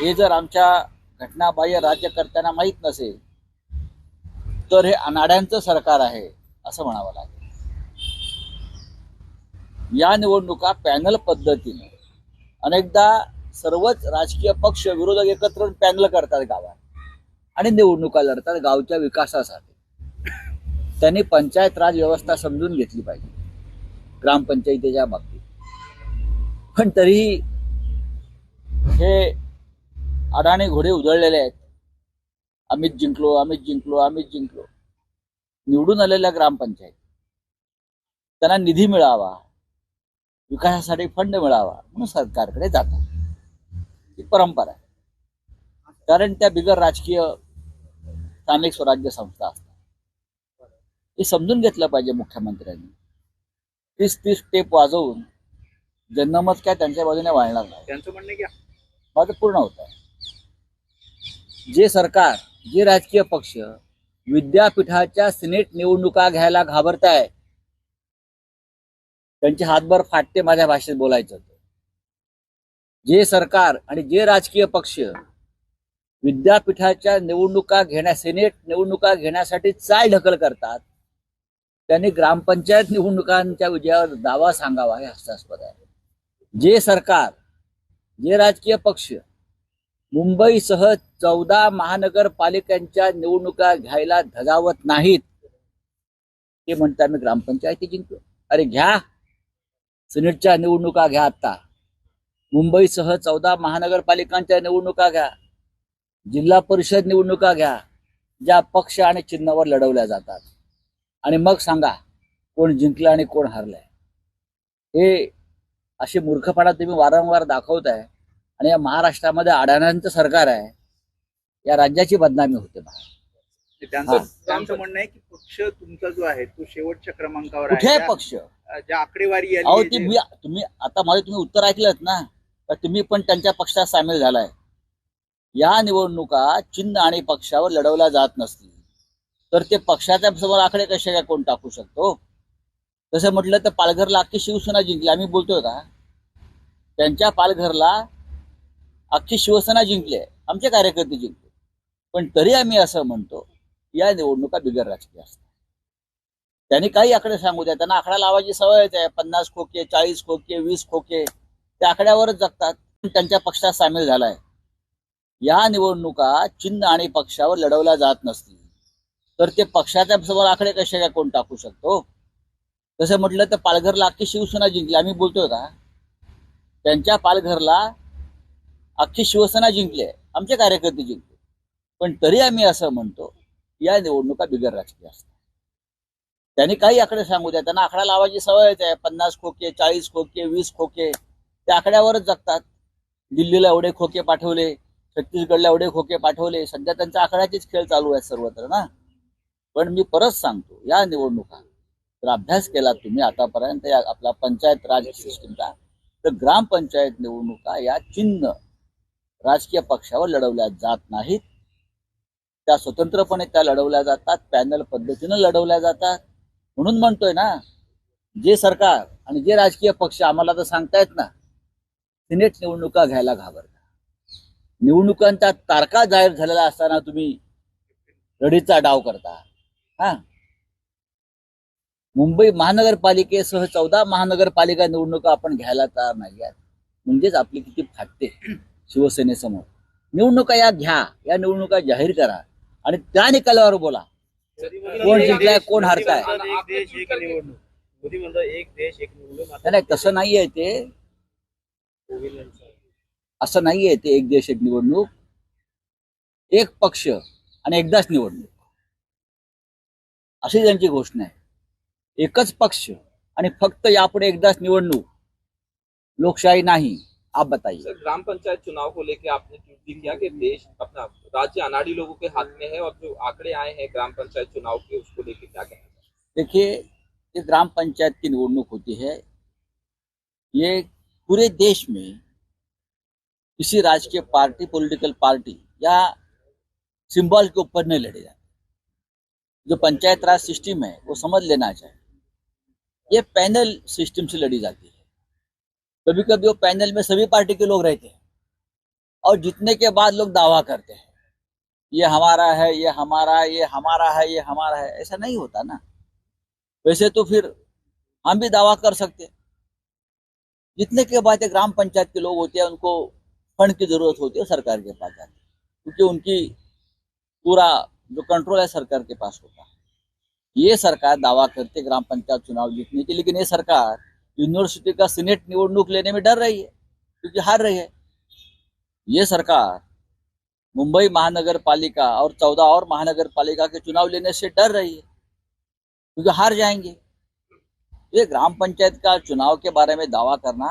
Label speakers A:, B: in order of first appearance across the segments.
A: हे जर आमच्या घटनाबाह्य राज्यकर्त्यांना माहीत नसेल तर हे अनाड्यांचं सरकार आहे असं म्हणावं लागेल. या निवडणुका पॅनल पद्धतीने अनेकदा सर्वच राजकीय पक्ष विरोधक एकत्र पॅनल करतात गावात आणि निवडणुका लढतात गावच्या विकासासाठी. त्यांनी पंचायत राज व्यवस्था समजून घेतली पाहिजे ग्रामपंचायतीच्या बाबतीत. पण तरीही हे अडाणी घोडे उधळलेले आहेत. आम्हीच जिंकलो, आम्हीच जिंकलो, आम्हीच जिंकलो. निवडून आलेल्या ग्रामपंचायत त्यांना निधी मिळावा, विकासासाठी फंड मिळावा म्हणून सरकारकडे जातात. ही परंपरा आहे. कारण त्या बिगर राजकीय स्थानिक स्वराज्य संस्था असतात. हे समजून घेतलं पाहिजे मुख्यमंत्र्यांनी. 30-30 टेप वाजवून जनमत काय त्यांच्या बाजूने वाढणार नाही.
B: त्यांचं म्हणणं की
A: माझं पूर्ण होत आहे. जे सरकार, जे राजकीय पक्ष विद्यापीठाच्या सिनेट निवडणुका घ्यायला घाबरत आहे त्यांचे हातभर फाटते माझ्या भाषेत बोलायचं होतं. जे सरकार आणि जे राजकीय पक्ष विद्यापीठाच्या निवडणुका सेनेट निवडणुका घेण्यासाठी चालढकल करतात त्यांनी ग्रामपंचायत निवडणुकांच्या विजयावर दावा सांगावा हे हास्यास्पद आहे. जे सरकार, जे राजकीय पक्ष मुंबईसह 14 महानगरपालिकांच्या निवडणुका घ्यायला धजावत नाहीत ते म्हणतात मी ग्रामपंचायती जिंकलो. अरे घ्या, सिनेटच्या निवडणुका घ्या. आता मुंबईसह 14 महानगरपालिकांच्या निवडणुका घ्या, जिल्हा परिषद निवडणुका घ्या, ज्या पक्ष आणि चिन्हावर लढवल्या जातात, आणि मग सांगा कोण जिंकलं आणि कोण हरलंय. हे अशी मूर्खपणा तुम्ही वारंवार दाखवताय आणि या महाराष्ट्रामध्ये अडाण्यांचं सरकार आहे. या राज्याची बदनामी होते.
B: त्यांचं म्हणणं आहे की पक्ष तुमचा जो आहे तो शेवटच्या क्रमांकावर
A: कुठे
B: आहे.
A: पक्ष
B: ज्या आकडेवारी
A: अहो ती तुम्ही आता माझे तुम्ही उत्तर ऐकलंत ना, तर तुम्ही पण त्यांच्या पक्षात सामील झालाय. या निवडणुका चिन्ह आणि पक्षावर लढवल्या जात नसतील तर ते पक्षाच्या समोर आकडे कसे काय कोण टाकू शकतो. तसं म्हटलं तर पालघरला अख्खी शिवसेना जिंकली. आम्ही बोलतोय का त्यांच्या पालघरला अख्खी शिवसेना जिंकली आहे, आमचे कार्यकर्ते जिंकले. पण तरी आम्ही असं म्हणतो या निवडणुका बिगर राजकीय असतात. त्यांनी काही आकडे सांगू द्या, त्यांना आकडा लावायची सवयच आहे. 50 खोके, 40 खोके, 20 खोके त्या आकड्यावरच जगतात. त्यांच्या पक्षात सामील झालाय. या निवडणुका चिन्ह आणि पक्षावर लढवल्या जात नसतील तर ते पक्षाच्या समोर आकडे कसे काय कोण टाकू शकतो. तसं म्हटलं तर पालघरला अख्खी शिवसेना जिंकली. आम्ही बोलतोय का त्यांच्या पालघरला अख्खी शिवसेना जिंकली आहे, आमचे कार्यकर्ते जिंकले. पण तरी आम्ही असं म्हणतो या निवडणुका बिगर राजकीय असतात. त्यांनी काही आकडे सांगू द्या, त्यांना आकडा लावायची सवयच आहे. 50 खोके, 40 खोके, 20 खोके त्या आकड्यावरच जगतात. दिल्लीला एवढे खोके पाठवले, छत्तीसगडला एवढे खोके पाठवले. सध्या त्यांचा आकड्याचेच खेळ चालू आहेत सर्वत्र ना. पण मी परत सांगतो या निवडणुका जर अभ्यास केला तुम्ही आतापर्यंत या आपला पंचायत राज सिस्टीमचा, तर ग्रामपंचायत निवडणुका या चिन्ह राजकीय पक्षावर लढवल्या जात नाहीत. त्या स्वतंत्रपणे त्या लढवल्या जातात, पॅनल पद्धतीनं लढवल्या जातात. म्हणून म्हणतोय ना, जे सरकार आणि जे राजकीय पक्ष आम्हाला तर सांगतायत ना सिनेट निवडणुका घ्यायला घाबरतात. निवडणुकांच्या तारखा जाहीर झालेल्या असताना तुम्ही रडीचा डाव करता. हा, मुंबई महानगरपालिकेसह 14 महानगरपालिका निवडणुका आपण घ्यायला तयार नाही आहेत. म्हणजेच आपली किती फाटते शिवसेनेसमोर. निवडणुका या घ्या, या निवडणुका जाहीर करा आणि त्या निकालावर बोला कोण जिंकलाय कोण हरताय. नाही, तसं नाहीये ते. असं नाहीये ते एक देश एक निवडणूक. एक पक्ष आणि एकदाच निवडणूक अशी त्यांची घोषणा आहे. एकच पक्ष आणि फक्त यापुढे एकदाच निवडणूक. लोकशाही नहीं. आप बताइए
C: सर, ग्राम पंचायत चुनाव को लेकर आपने ट्वीट किया कि देश अपना राज्य अनाड़ी लोगों के हाथ में है और जो आंकड़े आए हैं ग्राम पंचायत चुनाव के उसको लेकर क्या कहना है?
A: देखिए, ये ग्राम पंचायत की निवडणूक होती है, ये पूरे देश में किसी राजकीय पार्टी, पॉलिटिकल पार्टी या सिंबल के ऊपर नहीं लड़े जाते. जो पंचायत राज सिस्टम है वो समझ लेना चाहिए. ये पैनल सिस्टम से लड़ी जाती है. कभी कभी वो पैनल में सभी पार्टी के लोग रहते हैं और जीतने के बाद लोग दावा करते हैं ये हमारा है, ये हमारा है, ये हमारा है, ये हमारा है। ऐसा नहीं होता ना। वैसे तो फिर हम भी दावा कर सकते हैं। जीतने के बाद एक ग्राम पंचायत के लोग होते हैं, उनको फंड की जरूरत होती है, सरकार के पास जाते हैं, क्योंकि उनकी पूरा जो कंट्रोल है सरकार के पास होता है। ये सरकार दावा करती है ग्राम पंचायत चुनाव जीतने की, लेकिन ये सरकार यूनिवर्सिटी का सीनेट निवडणूक लेने में डर रही है, क्योंकि हार रही है। ये सरकार मुंबई महानगर पालिका और 14 और महानगर पालिका के चुनाव लेने से डर रही है, क्योंकि हार जाएंगे। ये ग्राम पंचायत का चुनाव के बारे में दावा करना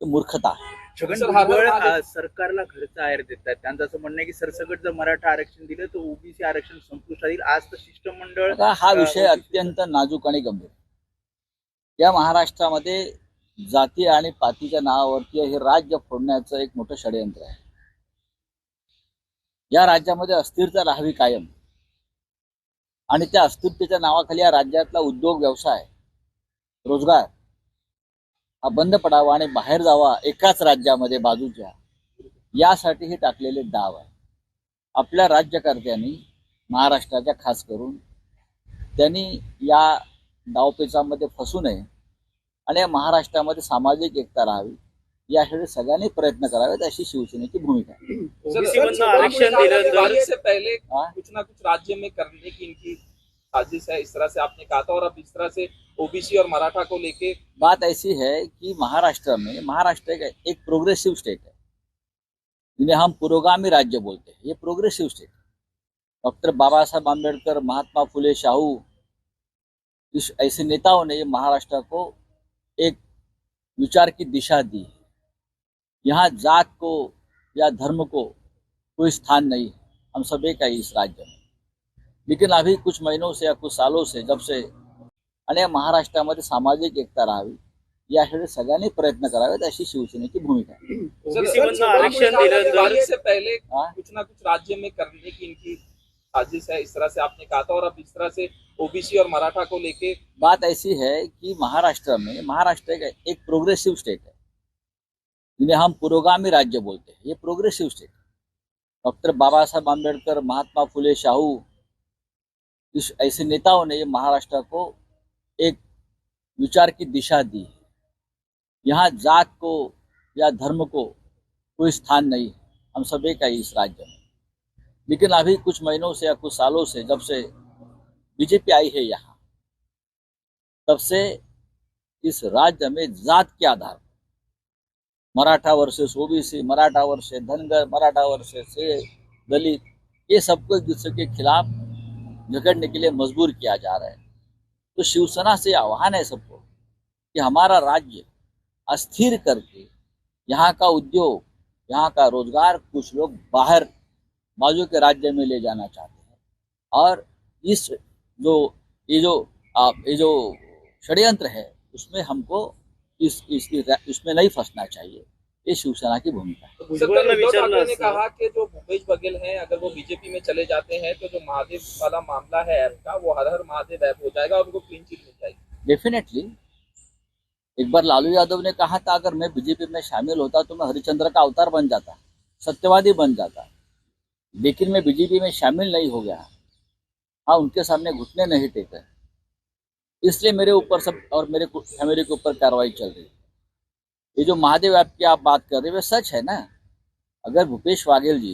A: तो मूर्खता है।
B: छगन
C: सर, हर
B: भुजबळ
C: महादेव-
B: सरकारला घरचा आहेर देतात. त्यांचं असं म्हणणं आहे की सरसकट जर मराठा आरक्षण दिलं तर ओबीसी आरक्षण संपुष्टात येईल. आज तर शिष्टमंडळ
A: आता हा विषय अत्यंत नाजूक आणि गंभीर. या महाराष्ट्रामध्ये जाती आणि पातीच्या नावावरती हे राज्य फोडण्याचं एक मोठं षडयंत्र आहे. या राज्यामध्ये अस्थिरता राहावी कायम, आणि त्या अस्थिरतेच्या नावाखाली या राज्यातला उद्योग, व्यवसाय, रोजगार हा बंद पडावा आणि बाहेर जावा एकाच राज्यामध्ये बाजूच्या, यासाठी हे टाकलेले डाव आहे. आपल्या राज्यकर्त्यांनी, महाराष्ट्राच्या खास करून, त्यांनी या डावपेचामध्ये फसू नये आणि महाराष्ट्रामध्ये सामाजिक एकता राहावी यासाठी सगळ्यांनी प्रयत्न करावेत, अशी शिवसेनेची भूमिका आहे.
C: सर,
D: आरक्षण दिलं तर
C: दिवाली से पहले
A: हाँ?
C: कुछ ना कुछ राज्य में करने की इनकी साजिश है, इस तरह से आपने कहा था, और अब इस तरह से ओबीसी और मराठा को लेके
A: बात ऐसी है कि महाराष्ट्र एक प्रोग्रेसिव स्टेट है, जिन्हें हम पुरोगामी राज्य बोलते हैं. ये प्रोग्रेसिव स्टेट है. डॉक्टर बाबा साहब आम्बेडकर, महात्मा फुले, शाहू, इस ऐसे नेताओं ने ये महाराष्ट्र को एक विचार की दिशा दी है. यहाँ जात को या धर्म को कोई स्थान नहीं है, हम सब एक है इस राज्य में. लेकिन अभी कुछ महीनों से या कुछ सालों से, जब से आणि महाराष्ट्रामध्ये सामाजिक एकता राहावी यासाठी सगळ्यांनी प्रयत्न करावेत, अशी शिवसेनेची भूमिका आहे.
D: ओबीसी आरक्षण दिलं तर
C: दिवाली से पहले
A: हाँ?
C: कुछ ना कुछ राज्य में करने की इनकी साजिश है, इस तरह से आपने कहा था, और अब इस तरह से ओबीसी और मराठा को लेके
A: बात ऐसी है कि महाराष्ट्र एक प्रोग्रेसिव स्टेट है, जिन्हें हम पुरोगामी राज्य बोलते हैं. ये प्रोग्रेसिव स्टेट है. डॉक्टर बाबा साहब आम्बेडकर, महात्मा फुले, शाहू, इस ऐसे नेताओं ने ये महाराष्ट्र को एक विचार की दिशा दी है. यहाँ जात को या धर्म को कोई स्थान नहीं है, हम सब एक है इस राज्य में. लेकिन अभी कुछ महीनों से या कुछ सालों से, जब से बीजेपी आई है यहाँ, तब से इस राज्य में जात के आधार पर Maratha versus OBC, Maratha versus Dhangar, Maratha versus Dalit, ये सबको एक दूसरे के खिलाफ झगड़ने के लिए मजबूर किया जा रहा है. तो शिवसेना से आह्वान है सबको कि हमारा राज्य अस्थिर करके यहाँ का उद्योग, यहाँ का रोजगार कुछ लोग बाहर बाजू के राज्य में ले जाना चाहते हैं, और ये जो षड्यंत्र है उसमें हमको इसमें नहीं फंसना चाहिए. ये शिवसेना की भूमिका है.
C: सर,
D: भुजबळांना
C: उद्धव ठाकरे ने
D: विचारलं
C: कहा कि जो भूपेश बघेल हैं, अगर वो बीजेपी में चले जाते हैं तो जो महादेव वाला मामला है ऐप का, वो हर हर महादेव ऐप हो जाएगा और उनको क्लीन चिट मिल जाएगी.
A: डेफिनेटली. एक बार लालू यादव ने कहा था, अगर मैं बीजेपी में शामिल होता तो मैं हरिश्चंद्र का अवतार बन जाता, सत्यवादी बन जाता. लेकिन मैं बीजेपी में शामिल नहीं हो गया. हाँ, उनके सामने घुटने नहीं टेके, इसलिए मेरे ऊपर सब और मेरे फैमिली के ऊपर कार्रवाई चल रही है. ये जो महादेव ऐप की आप बात कर रहे हैं, सच है ना. अगर भूपेश बघेल जी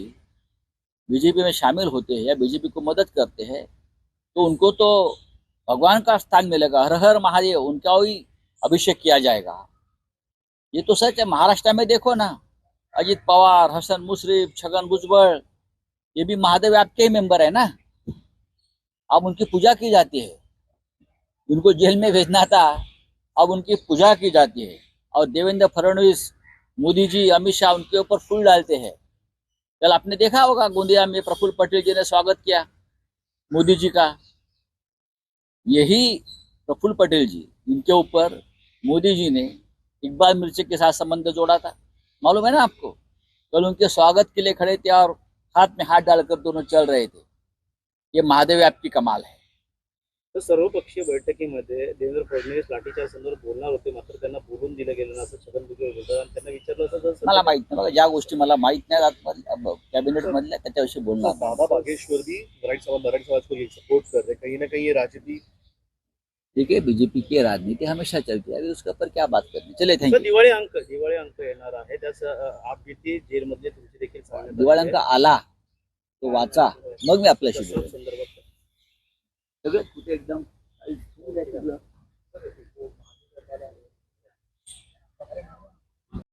A: बीजेपी में शामिल होते हैं या बीजेपी को मदद करते हैं तो उनको तो भगवान का स्थान मिलेगा, हर हर महादेव, उनका ही अभिषेक किया जाएगा. ये तो सच है. महाराष्ट्र में देखो ना, अजित पवार, हसन मुश्रीफ, छगन भुजबळ, ये भी महादेव ऐप के ही मेंबर है ना. अब उनकी पूजा की जाती है. उनको जेल में भेजना था, अब उनकी पूजा की जाती है. और देवेंद्र फडणवीस, मोदी जी, अमित शाह उनके ऊपर फूल डालते हैं. कल आपने देखा होगा गोंदिया में प्रफुल्ल पटेल जी ने स्वागत किया मोदी जी का. यही प्रफुल्ल पटेल जी, इनके ऊपर मोदी जी ने इकबाल मिर्ची के साथ संबंध जोड़ा था, मालूम है ना आपको. कल उनके स्वागत के लिए खड़े थे और हाथ में हाथ डालकर दोनों चल रहे थे. ये महादेव ऐप की कमाल है.
E: तर सर्वपक्षीय बैठकीमध्ये देवेंद्र फडणवीस लाठीचार्ज संदर्भात बोलणार होते, मात्र त्यांना बोलून दिलं गेलं नाही असं छगन भुजबळ बोलतात. आणि त्यांना विचारलं असं जर
A: मला माहित नाही बघा, ज्या गोष्टी मला माहित नाही कॅबिनेट मधल्या त्याच्याविषयी बोलणार नाही.
F: दादा बागेश्वर भी नारायण समाज को ये सपोर्ट कर रहे हैं, कहीं ना कहीं ये राजनीति
A: देखिए बीजेपी की राजनीति हमेशा चलती है, अभी उसके ऊपर क्या बात करनी. चले
E: सर,
A: थँक्यू.
E: दिवाळी अंक येणार आहे, त्याच आप भीती जेलमधले तुमची देखील सांगण्यात आली
A: दिवाळी
E: आहे.
A: अंक आला तो वाचा, मग मी आपल्याशी
E: कसं
A: बोलेन.
E: संदर्भात
A: सगळं कुठे एकदम